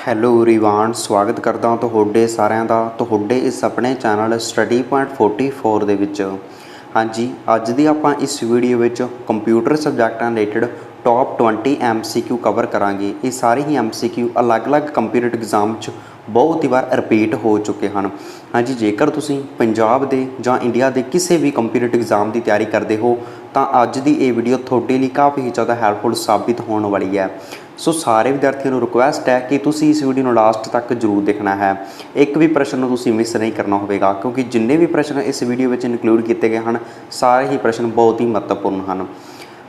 Hello everyone स्वागत करदा ਤੁਹਾਡੇ ਸਾਰਿਆਂ ਦਾ ਤੁਹਾਡੇ ਇਸ ਆਪਣੇ ਚੈਨਲ ਸਟੱਡੀ ਪੁਆਇੰਟ 44 ਦੇ ਵਿੱਚ। ਹਾਂਜੀ, ਅੱਜ ਦੀ ਆਪਾਂ ਇਸ ਵੀਡੀਓ ਵਿੱਚ ਕੰਪਿਊਟਰ ਸਬਜੈਕਟਾਂ ਰਿਲੇਟਡ टॉप 20 MCQ कवर करांगे। ये सारे ही MCQ अलग-अलग कंपीटेटिव एग्जाम च बहुत ही बार रिपीट हो चुके हैं। हाँ जी, जेकर तुसीं पंजाब दे जां इंडिया दे किसी भी कंपीटेटिव एग्जाम की तैयारी करते हो तो अज की ये वीडियो थोड़े लिए काफ़ी ही ज़्यादा हैल्पफुल साबित होने वाली है। सो सारे विद्यार्थियों को रिक्वेस्ट है कि तुसीं इस वीडियो को लास्ट तक जरूर देखना है। एक भी प्रश्न तुसीं मिस नहीं करना होगा, क्योंकि जिन्ने भी प्रश्न इस वीडियो में इनकलूड किए गए हैं सारे ही प्रश्न बहुत ही महत्वपूर्ण हैं।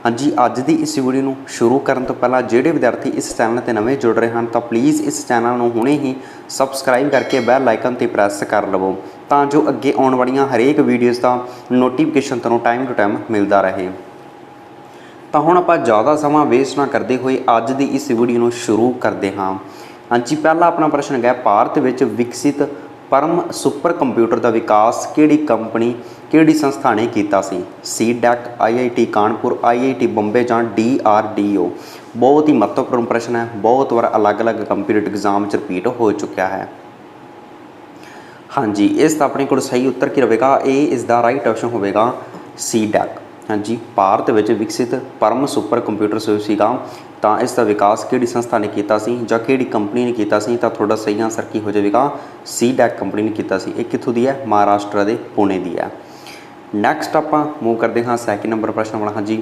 हाँ जी, अज की इस वीडियो को शुरू करने तो पहला जोड़े विद्यार्थी इस चैनल पर नवे जुड़ रहे हैं तो प्लीज़ इस चैनल को हुणे ही सबसक्राइब करके बैल आइकन पर प्रैस कर लवो, तो जो अगे आने वाली हरेक वीडियोज़ का नोटिफिकेशन तुहानूं टाइम टू टाइम मिलता रहे। तो हुण आपां ज़्यादा समा वेस्ट ना करते हुए अज की इस वीडियो को शुरू करते हाँ। हाँ जी, पहला अपना प्रश्न है, भारत में विकसित परम सुपर कंप्यूटर का विकास किहड़ी कंपनी किहड़ी संस्था ने किया सी? CDEC, IIT कानपुर, IIT बंबे जां DRDO? बहुत ही महत्वपूर्ण प्रश्न है, बहुत बार अलग अलग कंपीटेटिव एग्जाम च रिपीट हो चुका है। हाँ जी, इसका अपने को सही उत्तर की रहेगा, ए इसका राइट ऑप्शन होगा CDEC। हाँ जी, भारत में विकसित परम सुपर कंप्यूटर सीगा तो इसका विकास किहड़ी संस्था ने किया सी जां किहड़ी कंपनी ने किया सी? तो थोड़ा सही आंसर की हो जाएगा, CDEC कंपनी ने किया सी। एक कित्थों दी है? महाराष्ट्र के पुणे दी है। नैक्सट आप मूव करते हाँ सैकेंड नंबर प्रश्न वाला। हाँ जी,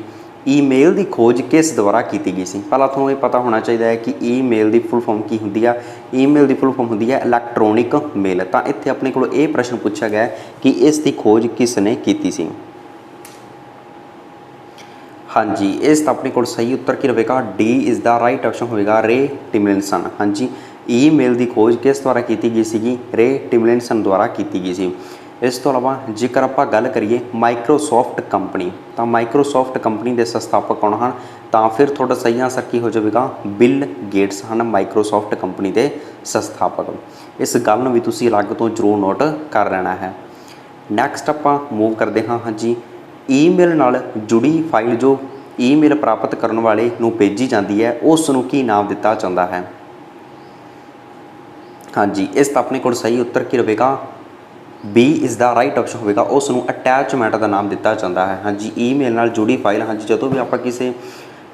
ईमेल की खोज किस द्वारा की गई सी? पहला थोड़ा ये पता होना चाहिए है कि ईमेल की फुल फॉर्म की होंगी है। ईमेल की फुल फॉर्म होंगी है इलैक्ट्रोनिक मेल। तो इत्थे अपने को ये प्रश्न पूछा गया कि इसकी खोज किसने की सी? हाँ जी, इस अपने को सही उत्तर की रहेगा, D is the right option होगा, रे टिमलिंसन। हाँ जी, ईमेल की खोज किस द्वारा की गई सी? रे टिमलिंसन द्वारा की गई सी। इस तो अलावा जेकर आप गल करिए माइक्रोसॉफ्ट कंपनी, तो माइक्रोसॉफ्ट कंपनी के संस्थापक कौन हैं? तो फिर थोड़ा सही आंसर की हो जाएगा, बिल गेट्स हैं माइक्रोसॉफ्ट कंपनी के संस्थापक। इस गल भी तुसीं अलग तो जरूर नोट कर लेना है। नैक्सट आप मूव करते हाँ। हाँ जी, ईमेल नाल जुड़ी फाइल जो ईमेल प्राप्त करने वाले नूं भेजी जाती है उसनूं की नाम दिता जाता है? हाँ जी, इस अपने को सही उत्तर की रहेगा, B is the right option होगा, उसनूं अटैचमेंट का नाम दिता जाता है। हाँ जी, ईमेल नाल जुड़ी फाइल। हाँ जी, जो भी आप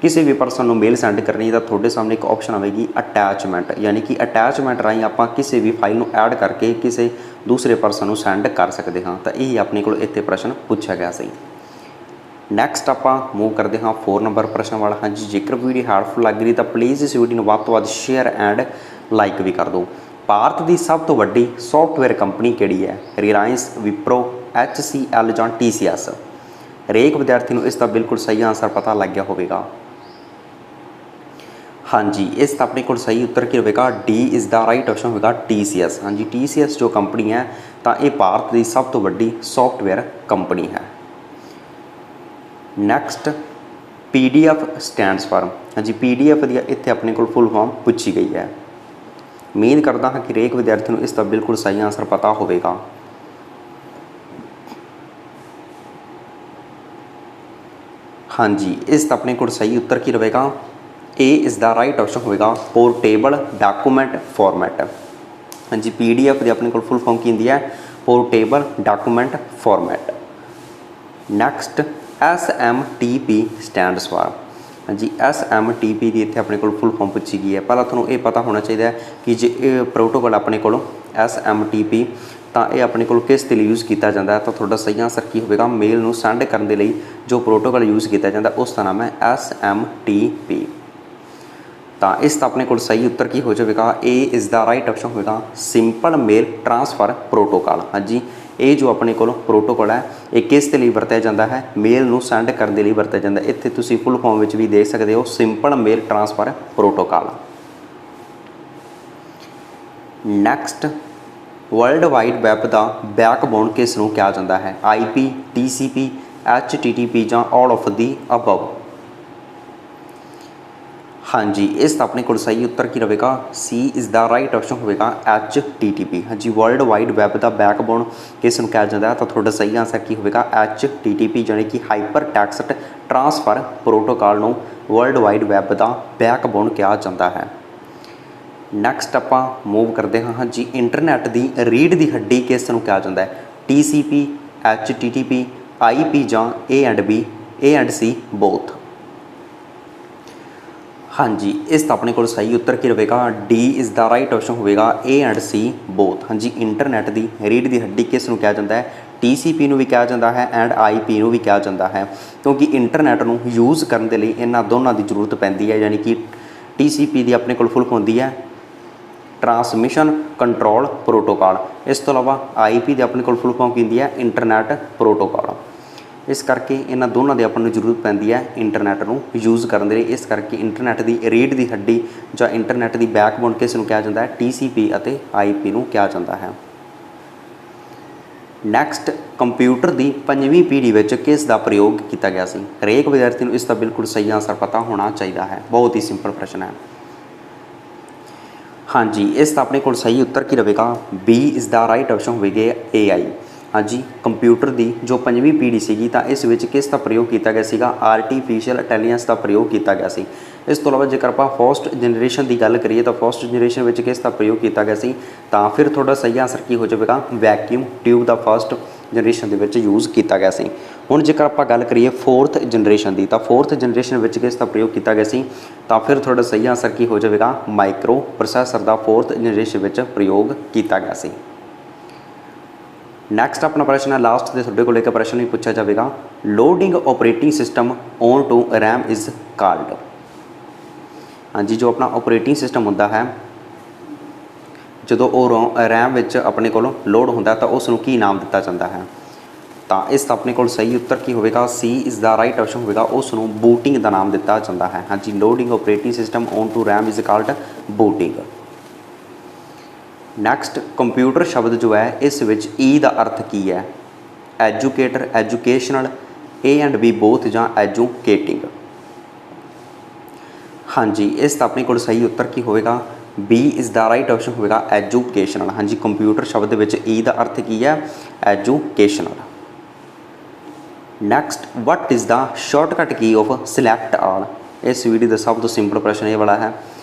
किसी भी परसन को मेल सेंड करनी तो थोड़े सामने एक ऑप्शन आएगी अटैचमेंट, यानी कि अटैचमेंट राही आप किसी भी फाइल को ऐड करके किसी दूसरे परसन को सेंड कर सकते हाँ। तो यही अपने को इत्थे प्रश्न पूछा गया सी। नैक्सट आप मूव करते हाँ 4 नंबर प्रश्न वाला। हाँ जी, जेकर वीडियो हैल्पफुल लग रही तो प्लीज़ इस वीडियो को वध तो वध शेयर एंड लाइक भी कर दो। भारत की सब तो वड्डी सॉफ्टवेयर कंपनी किहड़ी है? रिलायंस, विप्रो, HCL जां TCS? हरेक विद्यार्थी को इसका बिल्कुल सही आंसर पता लग गया होगा। हाँ जी, इस अपने को सही उत्तर की रहेगा, D is the right option होगा, TCS। हाँ जी, TCS जो कंपनी है तो ये भारत की सब तो वड्डी सॉफ्टवेयर कंपनी है। Next PDF stands for. हाँ जी, PDF दी इत्थे अपने को फुल फॉर्म पूछी गई है। उम्मीद करता हाँ कि हरेक विद्यार्थी को इसका बिल्कुल सही आंसर पता होगा। हाँ जी, इस अपने को सही उत्तर की रहेगा, A is the right option होगा, पोर्टेबल डॉक्यूमेंट फॉर्मेट। हाँ जी, PDF की अपने को फुल फॉर्म की होंगी है, portable document format. Next SMTP stands for. हाँ जी, SMTP की इतने अपने को फुल फॉर्म पूछी गई है। पहला थोड़ा ये पता होना चाहिए कि जो प्रोटोकॉल अपने को SMTP तो ये अपने को किस लिए यूज़ किया जाता है? तो थोड़ा सही आंसर की होगा, मेल में सेंड करने के लिए जो प्रोटोकॉल यूज़ किया जाता है उसका नाम है SMTP। तो इस अपने को सही उत्तर की हो जाएगा, A is the right option होगा, सिंपल मेल ट्रांसफर प्रोटोकॉल। हाँ जी, ये जो अपने को प्रोटोकॉल है ये किस लिए वरत्या जाता है? मेल में सेंड करने लिए वरत्या जाता है। इत्थे तुसीं फुल फॉर्म में भी देख सकते हो, simple mail transfer protocol. Next world wide web का बैकबोन किस नूं कहा जाता है? IP, TCP, HTTP जां ऑल ऑफ दी अबव? हाँ जी, इस अपने को सही उत्तर की रहेगा, C is the right option होगा, HTTP। हाँ जी, वर्ल्ड वाइड वैब का बैकबोन किस नूं कहा जाता है? तो थोड़ा सही आंसर की होगा, HTTP यानी कि हाइपर टैक्स्ट ट्रांसफर प्रोटोकॉल नूं वर्ल्ड वाइड वैब का बैकबोन कहा जाता है। ਨੈਕਸਟ ਆਪਾਂ ਮੂਵ ਕਰਦੇ ਹਾਂ ਜੀ, ਇੰਟਰਨੈਟ ਦੀ ਰੀੜ ਦੀ ਹੱਡੀ ਕਿਸ ਨੂੰ ਕਿਹਾ ਜਾਂਦਾ ਹੈ? TCP, HTTP, IP ਜਾਂ A ਐਂਡ C ਬੋਥ। ਹਾਂਜੀ, ਇਸ ਦਾ ਆਪਣੇ ਕੋਲ ਸਹੀ ਉੱਤਰ ਕੀ ਰਹੇਗਾ? D is the right option ਹੋਵੇਗਾ, A ਐਂਡ C ਬੋਥ। ਹਾਂਜੀ, ਇੰਟਰਨੈਟ ਦੀ ਰੀੜ ਦੀ ਹੱਡੀ ਕਿਸ ਨੂੰ ਕਿਹਾ ਜਾਂਦਾ ਹੈ? TCP ਨੂੰ ਵੀ ਕਿਹਾ ਜਾਂਦਾ ਹੈ ਐਂਡ IP ਨੂੰ ਵੀ ਕਿਹਾ ਜਾਂਦਾ ਹੈ, ਕਿਉਂਕਿ ਇੰਟਰਨੈਟ ਨੂੰ ਯੂਜ਼ ਕਰਨ ਦੇ ਲਈ ਇਹਨਾਂ ਦੋਨਾਂ ਦੀ ਜ਼ਰੂਰਤ ਪੈਂਦੀ ਹੈ। ਯਾਨੀ ਕਿ TCP ਦੀ ਆਪਣੇ ਕੋਲ ਫੁੱਲ ਹੁੰਦੀ ਹੈ ਟਰਾਂਸਮਿਸ਼ਨ ਕੰਟਰੋਲ ਪ੍ਰੋਟੋਕਾਲ। ਇਸ ਤੋਂ ਇਲਾਵਾ IP ਦੀ ਆਪਣੇ ਕੋਲ ਫੁੱਲ ਫਾਰਮ ਕੀ ਹੁੰਦੀ ਹੈ? Internet protocol. ਇਸ ਕਰਕੇ ਇਹਨਾਂ ਦੋਨਾਂ ਦੀ ਆਪਾਂ ਨੂੰ ਜ਼ਰੂਰਤ ਪੈਂਦੀ ਹੈ ਇੰਟਰਨੈਟ ਨੂੰ ਯੂਜ਼ ਕਰਨ ਦੇ ਲਈ। ਇਸ ਕਰਕੇ ਇੰਟਰਨੈਟ ਦੀ ਰੀੜ ਦੀ ਹੱਡੀ ਜਾਂ ਇੰਟਰਨੈਟ ਦੀ ਬੈਕਬੋਨ ਕਿਸ ਨੂੰ ਕਿਹਾ ਜਾਂਦਾ ਹੈ? TCP ਅਤੇ IP ਨੂੰ ਕਿਹਾ ਜਾਂਦਾ ਹੈ। ਨੈਕਸਟ, ਕੰਪਿਊਟਰ ਦੀ 5ਵੀਂ ਪੀੜ੍ਹੀ ਵਿੱਚ ਕਿਸ ਦਾ ਪ੍ਰਯੋਗ ਕੀਤਾ ਗਿਆ ਸੀ? ਹਰੇਕ ਵਿਦਿਆਰਥੀ ਨੂੰ ਇਸ ਦਾ ਬਿਲਕੁਲ ਸਹੀ ਆਂਸਰ ਪਤਾ ਹੋਣਾ ਚਾਹੀਦਾ ਹੈ। ਬਹੁਤ ਹੀ ਸਿੰਪਲ ਪ੍ਰਸ਼ਨ ਹੈ। ਹਾਂਜੀ, ਇਸ ਦਾ ਆਪਣੇ ਕੋਲ ਸਹੀ ਉੱਤਰ ਕੀ ਰਹੇਗਾ? B is the right option ਹੋਵੇਗਾ, AI। ਹਾਂਜੀ, ਕੰਪਿਊਟਰ ਦੀ ਜੋ 5ਵੀਂ ਪੀੜ੍ਹੀ ਸੀਗੀ ਤਾਂ ਇਸ ਵਿੱਚ ਕਿਸ ਦਾ ਪ੍ਰਯੋਗ ਕੀਤਾ ਗਿਆ ਸੀਗਾ? ਆਰਟੀਫਿਸ਼ੀਅਲ ਇੰਟੈਲੀਜੈਂਸ ਦਾ ਪ੍ਰਯੋਗ ਕੀਤਾ ਗਿਆ ਸੀ। ਇਸ ਤੋਂ ਇਲਾਵਾ ਜੇਕਰ ਆਪਾਂ ਫਸਟ ਜਨਰੇਸ਼ਨ ਦੀ ਗੱਲ ਕਰੀਏ ਤਾਂ ਫਸਟ ਜਨਰੇਸ਼ਨ ਵਿੱਚ ਕਿਸ ਦਾ ਪ੍ਰਯੋਗ ਕੀਤਾ ਗਿਆ ਸੀ? ਤਾਂ ਫਿਰ ਤੁਹਾਡਾ ਸਹੀ ਆਂਸਰ ਕੀ ਹੋ ਜਾਵੇਗਾ? ਵੈਕਿਊਮ ਟਿਊਬ ਦਾ ਫਸਟ ਜਨਰੇਸ਼ਨ ਦੇ ਵਿੱਚ ਯੂਜ਼ ਕੀਤਾ ਗਿਆ ਸੀ। ਹੁਣ ਜੇਕਰ ਆਪਾਂ ਗੱਲ ਕਰੀਏ ਫੋਰਥ ਜਨਰੇਸ਼ਨ ਦੀ ਤਾਂ ਫੋਰਥ ਜਨਰੇਸ਼ਨ ਵਿੱਚ ਕਿਸ ਦਾ ਪ੍ਰਯੋਗ ਕੀਤਾ ਗਿਆ ਸੀ? ਤਾਂ ਫਿਰ ਤੁਹਾਡਾ ਸਹੀ ਆਂਸਰ ਕੀ ਹੋ ਜਾਵੇਗਾ? ਮਾਈਕਰੋ ਪ੍ਰੋਸੈਸਰ ਦਾ ਫੋਰਥ ਜਨਰੇਸ਼ਨ ਵਿੱਚ ਪ੍ਰਯੋਗ ਕੀਤਾ ਗਿਆ ਸੀ। ਨੈਕਸਟ ਆਪਣਾ ਪ੍ਰਸ਼ਨ ਹੈ ਲਾਸਟ ਦੇ ਤੁਹਾਡੇ ਕੋਲ ਇੱਕ ਪ੍ਰਸ਼ਨ ਵੀ ਪੁੱਛਿਆ ਜਾਵੇਗਾ, loading operating system on to RAM is called. ਹਾਂਜੀ, ਜੋ ਆਪਣਾ ਆਪਰੇਟਿੰਗ ਸਿਸਟਮ ਹੁੰਦਾ ਹੈ ਜਦੋਂ ਉਹ ਰੈਮ ਵਿੱਚ ਆਪਣੇ ਕੋਲ ਲੋਡ ਹੁੰਦਾ ਤਾਂ ਉਸ ਨੂੰ ਕੀ ਨਾਮ ਦਿੱਤਾ ਜਾਂਦਾ ਹੈ? ਤਾਂ ਇਸ ਦਾ ਆਪਣੇ ਕੋਲ ਸਹੀ ਉੱਤਰ ਕੀ ਹੋਵੇਗਾ? C is the right option ਹੋਵੇਗਾ, ਉਸ ਨੂੰ ਬੂਟਿੰਗ ਦਾ ਨਾਮ ਦਿੱਤਾ ਜਾਂਦਾ ਹੈ। ਹਾਂਜੀ, loading operating system on to RAM is called booting. Next, computer ਸ਼ਬਦ ਜੋ ਹੈ ਇਸ ਵਿੱਚ E ਦਾ ਅਰਥ ਕੀ ਹੈ? Educator, educational, A and B ਬੋਥ ਜਾਂ ਐਜੂਕੇਟਿੰਗ। ਹਾਂਜੀ, ਇਸ ਦਾ ਆਪਣੇ ਕੋਲ ਸਹੀ ਉੱਤਰ ਕੀ ਹੋਵੇਗਾ? B is the right option ਹੋਵੇਗਾ, ਐਜੂਕੇਸ਼ਨਲ। ਹਾਂਜੀ, ਕੰਪਿਊਟਰ ਸ਼ਬਦ ਵਿੱਚ E ਦਾ ਅਰਥ ਕੀ ਹੈ? Educational. Next, what is the shortcut key of select all. ਇਸ ਵੀਡੀਓ ਦਾ ਸਭ ਤੋਂ ਸਿੰਪਲ ਪ੍ਰਸ਼ਨ ਇਹ ਵਾਲਾ ਹੈ,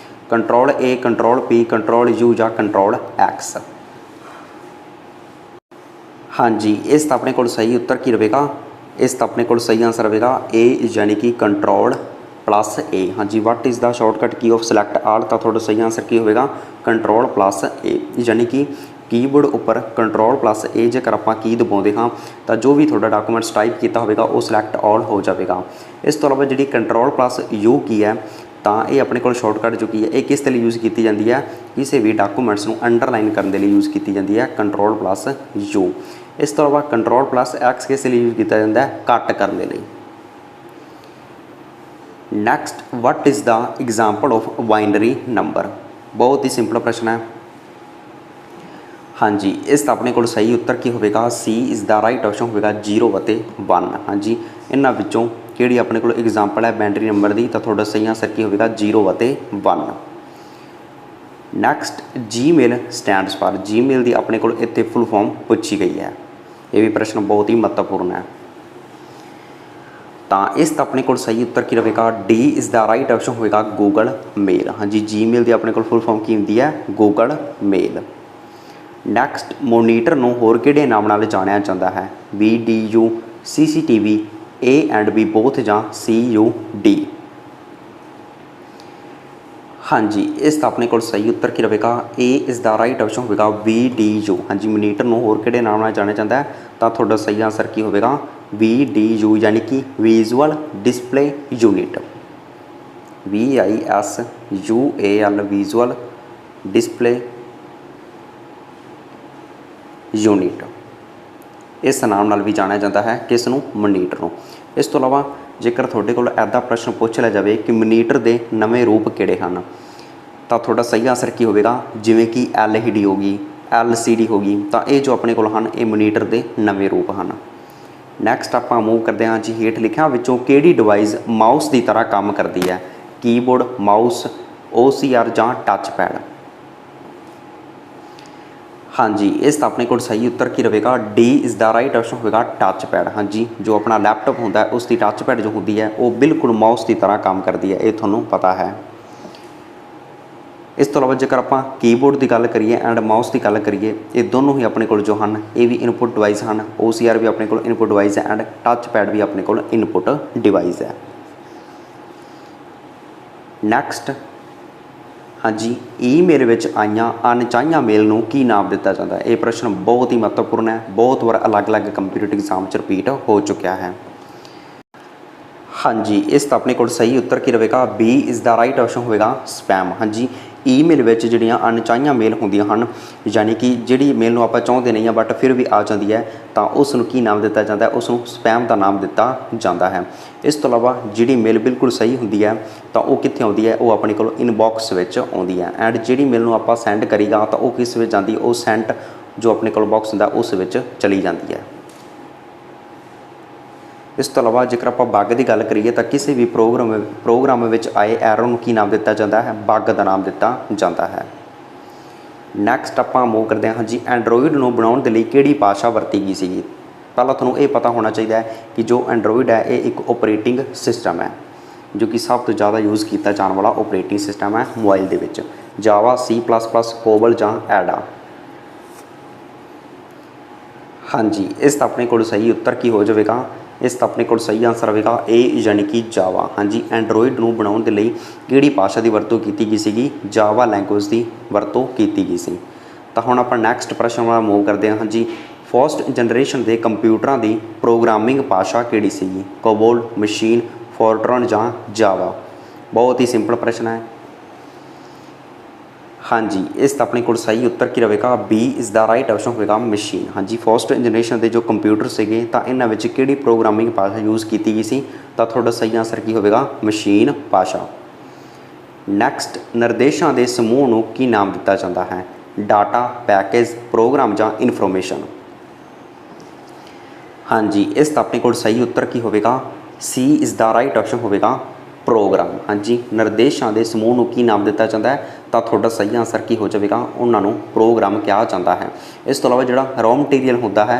control A, control P, control U ਜਾਂ ਕੰਟਰੋਲ X। ਹਾਂਜੀ, ਇਸ ਦਾ ਆਪਣੇ ਕੋਲ ਸਹੀ ਉੱਤਰ ਕੀ ਰਹੇਗਾ? ਇਸ ਦਾ ਆਪਣੇ ਕੋਲ ਸਹੀ ਆਂਸਰ ਰਹੇਗਾ A ਯਾਨੀ ਕਿ ਕੰਟਰੋਲ ਪਲੱਸ A। ਹਾਂਜੀ, what is the shortcut key of select all ਤਾਂ ਤੁਹਾਡਾ ਸਹੀ ਆਂਸਰ ਕੀ ਹੋਵੇਗਾ? Control plus A। ਯਾਨੀ ਕਿ ਕੀਬੋਰਡ ਉੱਪਰ ਕੰਟਰੋਲ ਪਲੱਸ A ਜੇਕਰ ਆਪਾਂ ਕੀ ਦਬਾਉਂਦੇ ਹਾਂ ਤਾਂ ਜੋ ਵੀ ਤੁਹਾਡਾ ਡਾਕੂਮੈਂਟਸ ਟਾਈਪ ਕੀਤਾ ਹੋਵੇਗਾ ਉਹ ਸਿਲੈਕਟ ਆਲ ਹੋ ਜਾਵੇਗਾ। ਇਸ ਤੋਂ ਇਲਾਵਾ ਜਿਹੜੀ ਕੰਟਰੋਲ ਪਲੱਸ U ਕੀ ਹੈ ਤਾਂ ਇਹ ਆਪਣੇ ਕੋਲ ਸ਼ਾਰਟਕਟ ਜੋ ਕੀ ਹੈ ਇਹ ਕਿਸ ਦੇ ਲਈ ਯੂਜ਼ ਕੀਤੀ ਜਾਂਦੀ ਹੈ? ਕਿਸੇ ਵੀ ਡਾਕੂਮੈਂਟਸ ਨੂੰ ਅੰਡਰਲਾਈਨ ਕਰਨ ਦੇ ਲਈ ਯੂਜ਼ ਕੀਤੀ ਜਾਂਦੀ ਹੈ ਕੰਟਰੋਲ ਪਲੱਸ U। ਇਸ ਤੋਂ ਇਲਾਵਾ ਕੰਟਰੋਲ ਪਲੱਸ X ਕਿਸ ਲਈ ਯੂਜ਼ ਕੀਤਾ ਜਾਂਦਾ ਹੈ? ਕੱਟ ਕਰਨ ਦੇ ਲਈ। Next, what is the example of binary number. ਬਹੁਤ ਹੀ ਸਿੰਪਲ ਪ੍ਰਸ਼ਨ ਹੈ। ਹਾਂਜੀ, ਇਸ ਦਾ ਆਪਣੇ ਕੋਲ ਸਹੀ ਉੱਤਰ ਕੀ ਹੋਵੇਗਾ? C is the right option ਹੋਵੇਗਾ, 0 ਅਤੇ 1। ਹਾਂਜੀ, ਇਹਨਾਂ ਵਿੱਚੋਂ ਕਿਹੜੀ ਆਪਣੇ ਕੋਲ ਐਗਜ਼ਾਮਪਲ ਹੈ ਬਾਈਨਰੀ ਨੰਬਰ ਦੀ ਤਾਂ ਤੁਹਾਡਾ ਸਹੀ ਆਂਸਰ ਕੀ ਹੋਵੇਗਾ? 0 ਅਤੇ 1। Next, Gmail stands for. Gmail ਦੀ ਆਪਣੇ ਕੋਲ ਇੱਥੇ ਫੁੱਲ ਫਾਰਮ ਪੁੱਛੀ ਗਈ ਹੈ। ਇਹ ਵੀ ਪ੍ਰਸ਼ਨ ਬਹੁਤ ਹੀ ਮਹੱਤਵਪੂਰਨ ਹੈ। ਤਾਂ ਇਸ ਦਾ ਆਪਣੇ ਕੋਲ ਸਹੀ ਉੱਤਰ ਕੀ ਰਹੇਗਾ? D is the right option ਹੋਵੇਗਾ, ਗੂਗਲ ਮੇਲ। ਹਾਂਜੀ, Gmail ਦੀ ਆਪਣੇ ਕੋਲ ਫੁੱਲ ਫਾਰਮ ਕੀ ਹੁੰਦੀ ਹੈ? ਗੂਗਲ ਮੇਲ। ਨੈਕਸਟ, ਮੋਨੀਟਰ ਨੂੰ ਹੋਰ ਕਿਹੜੇ ਨਾਮ ਨਾਲ ਜਾਣਿਆ ਜਾਂਦਾ ਹੈ? VDU, CCTV, A and B ਬੋਥ ਜਾਂ CUD। ਹਾਂਜੀ, ਇਸ ਦਾ ਆਪਣੇ ਕੋਲ ਸਹੀ ਉੱਤਰ ਕੀ ਰਹੇਗਾ? A is the right option ਹੋਵੇਗਾ, VDU। ਹਾਂਜੀ, ਮੋਨੀਟਰ ਨੂੰ ਹੋਰ ਕਿਹੜੇ ਨਾਮ ਨਾਲ ਜਾਣਿਆ ਜਾਂਦਾ ਹੈ ਤਾਂ ਤੁਹਾਡਾ ਸਹੀ ਆਂਸਰ ਕੀ ਹੋਵੇਗਾ? VDU ਯਾਨੀ ਕਿ visual display unit. VISUAL visual display unit. ਇਸ ਨਾਮ ਨਾਲ ਵੀ ਜਾਣਿਆ ਜਾਂਦਾ ਹੈ ਕਿਸ ਨੂੰ? ਮੋਨੀਟਰ ਨੂੰ। ਇਸ ਤੋਂ ਇਲਾਵਾ ਜੇਕਰ ਤੁਹਾਡੇ ਕੋਲ ਇੱਦਾਂ ਪ੍ਰਸ਼ਨ ਪੁੱਛ ਲਿਆ ਜਾਵੇ ਕਿ ਮੋਨੀਟਰ ਦੇ ਨਵੇਂ ਰੂਪ ਕਿਹੜੇ ਹਨ ਤਾਂ ਤੁਹਾਡਾ ਸਹੀ ਆਂਸਰ ਕੀ ਹੋਵੇਗਾ? ਜਿਵੇਂ ਕਿ LED ਹੋ ਗਈ, LCD ਹੋ ਗਈ, ਤਾਂ ਇਹ ਜੋ ਆਪਣੇ ਕੋਲ ਹਨ ਇਹ ਮੋਨੀਟਰ ਦੇ ਨਵੇਂ ਰੂਪ ਹਨ। ਨੈਕਸਟ ਆਪਾਂ ਮੂਵ ਕਰਦੇ ਹਾਂ ਜੀ, ਹੇਠ ਲਿਖਿਆਂ ਵਿੱਚੋਂ ਕਿਹੜੀ ਡਿਵਾਈਸ ਮਾਊਸ ਦੀ ਤਰ੍ਹਾਂ ਕੰਮ ਕਰਦੀ ਹੈ? ਕੀਬੋਰਡ, ਮਾਊਸ, OCR ਜਾਂ ਟੱਚ ਪੈਡ। ਹਾਂਜੀ, ਇਸ ਦਾ ਆਪਣੇ ਕੋਲ ਸਹੀ ਉੱਤਰ ਕੀ ਰਹੇਗਾ? D is the right option ਹੋਵੇਗਾ, ਟੱਚ ਪੈਡ। ਹਾਂਜੀ, ਜੋ ਆਪਣਾ ਲੈਪਟਾਪ ਹੁੰਦਾ ਹੈ ਉਸ ਦੀ ਟੱਚ ਪੈਡ ਜੋ ਹੁੰਦੀ ਹੈ ਉਹ ਬਿਲਕੁਲ ਮਾਊਸ ਦੀ ਤਰ੍ਹਾਂ ਕੰਮ ਕਰਦੀ ਹੈ, ਇਹ ਤੁਹਾਨੂੰ ਪਤਾ ਹੈ। इस तो इलावा जेकर आप कीबोर्ड की गल करिए एंड माउस की गल करिए, ये दोनों ही अपने को जो हैं ये भी इनपुट डिवाइस हैं। OCR भी अपने को इनपुट डिवाइस है एंड टच पैड भी अपने को इनपुट डिवाइस है। नैक्सट, हाँ जी, ईमेल में आईयां अनचाहियां मेल नूं की नाम दिता जाता है। ये प्रश्न बहुत ही महत्वपूर्ण है, बहुत बार अलग अलग कंपीटीटिव एग्जाम च रिपीट हो चुका है। हाँ जी, इसका अपने को सही उत्तर की रहेगा B is the right option होगा स्पैम। हाँ जी, ईमेल में जिहड़ियां अनचाहियां मेल होंदियां हन, यानी कि जिहड़ी मेल नूं आपां चाहुंदे नहीं बट फिर भी आ जाती है, तो उसनूं की नाम दिता जाता है, उसनूं स्पैम का नाम दिता जाता है। इस तो इलावा जिहड़ी मेल बिल्कुल सही होंदी है तो वो कित्थे आउंदी है, वो अपने को इनबॉक्स विच आउंदी है। एंड जिहड़ी मेल नूं आपां सेंड करीगा तो वो किस विच जांदी, वो सेंट जो अपने को बॉक्स हुंदा उस विच चली जाती है। इस तो इलावा जेकर आप बग की गल करिए तो किसी भी प्रोग्राम में आए एरो नूं की नाम दिता जाता है, बग का नाम दिता जाता है। नैक्सट आप मूव करते हैं। हाँ जी, एंड्रॉइड नूं बनाउण दे लई किहड़ी भाषा वरती गई सी। पहला तुहानूं ये पता होना चाहिए है कि जो एंड्रॉइड है ये एक ऑपरेटिंग सिस्टम है, जो कि सब तो ज़्यादा यूज़ किया जाने वाला ऑपरेटिंग सिस्टम है मोबाइल दे विच। जावा, C++, कोबल जां एडा। हाँ जी, इसका अपने को सही उत्तर की हो जाएगा, इसका अपने को सही आंसर आएगा ए यानी कि जावा। हाँ जी, एंड्रॉइड नूं बनाउण दे लई किहड़ी भाषा की वरतों की गई सी, जावा लैंगुएज की वरतों की गई सी। तो हुण आपां नैक्सट प्रश्न वाला मूव करते हैं। हाँ जी, फर्स्ट जनरेशन के कंप्यूटरां की प्रोग्रामिंग भाषा किहड़ी सी, कोबोल, मशीन, फोर्ट्रन जां जावा। बहुत ही सिंपल प्रश्न है। हाँ जी, इसका अपने को सही उत्तर की रहेगा B is the right option होगा मशीन। हाँ जी, फर्स्ट जनरेशन के जो कंप्यूटर से तो इन्हां विच किहड़ी प्रोग्रामिंग भाषा यूज़ की गई सी, तो तुहाडा सही आंसर की होगा मशीन भाषा। नैक्सट, निर्देशों के समूह नूं की नाम दिता जाता है, डाटा, पैकेज, प्रोग्राम जां इनफॉर्मेशन। हाँ जी, इसका अपने को सही उत्तर की होगा सी इज़ द राइट ऑप्शन होगा प्रोग्राम। हाँ जी, निर्देशों के समूह नूं की नाम दिता जाता है, तो तुहाडा सही आंसर की हो जाएगा, उन्होंने प्रोग्राम कहा जाता है। इस तो इलावा जिहड़ा रॉ मटीरियल होता है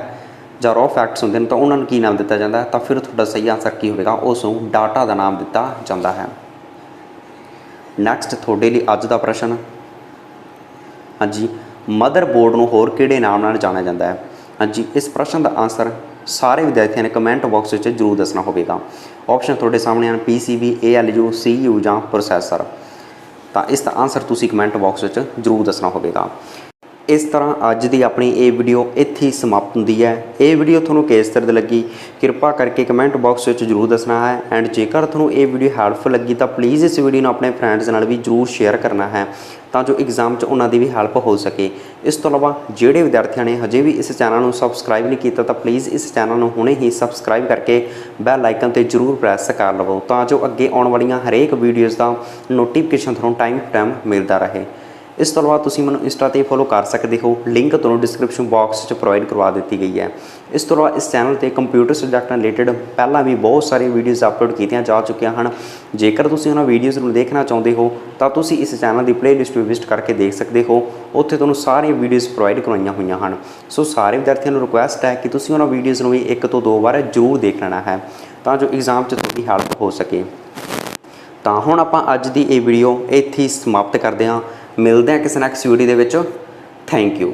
जां रॉ फैक्ट्स होंदे ने, तो उन्होंने की नाम दिता जाता है, तो फिर तुहाडा सही आंसर की होगा, उसनूं डाटा का नाम दिता जाता है। नैक्सट तुहाडे लई अज दा प्रश्न। हाँ जी, मदरबोर्ड नूं होर किहड़े नाम नाल जाणिया जाता है। हाँ जी, इस प्रश्न का आंसर सारे विद्यार्थियों ने कमेंट बॉक्स में जरूर दसना होगा। ऑप्शन थोड़े सामने हैं, PCB, ALU, CU जां प्रोसैसर। तो इसका आंसर तुसी कमेंट बॉक्स में जरूर दसना होगा। इस तरह अज की अपनी ये वीडियो इत्थे ही समाप्त होती है। ये वीडियो थोनों किस तरह लगी कृपा करके कमेंट बॉक्स में जरूर दसना है। एंड जेकर थोनों ये वीडियो हैल्पफुल लगी तो प्लीज़ इस वीडियो अपने फ्रेंड्स नाल भी जरूर शेयर करना है, तो जो एग्जाम च उन्होंने भी हैल्प हो सके। इस तो इलावा जोड़े विद्यार्थियों ने हजे भी इस चैनल को सबसक्राइब नहीं किया, तो प्लीज़ इस चैनल को हुणे ही सबसक्राइब करके बैल आइकन पर जरूर प्रैस कर लवो, तो जो अगे आने वाली हरेक वीडियोज़ का नोटिफिकेशन थोनों टाइम टू टाइम मिलता रहे। इस तो इलावा तुसी मैनूं इंस्टा ते फॉलो कर सकते हो, लिंक तुहानूं डिस्क्रिप्शन बॉक्स प्रोवाइड करवा दी गई है। इस तो इलावा इस चैनल पर कंप्यूटर सबजैक्ट रिलेटेड पहला भी बहुत सारी वीडियोज़ अपलोड की जा चुकिया हैं। जेकर तुसी उन्होंने वीडियोज़ को देखना चाहते हो तो तुसी इस चैनल की प्लेलिस्ट में विजिट करके देख सकते हो, उत्थे तुहानूं सारी वीडियोज़ प्रोवाइड करवाई हुई हैं। सो सारे विद्यार्थियों को रिक्वेस्ट है कि तुसी उन्होंने वीडियोज़ को भी 1 तो 2 बार जरूर देख लेना है, तो जो एग्जाम च थोड़ी हैल्प हो सके। तो हुण आपां अज दी ये वीडियो इत्थे ही समाप्त करते हैं, मिलते हैं किसी next video they which. Thank you.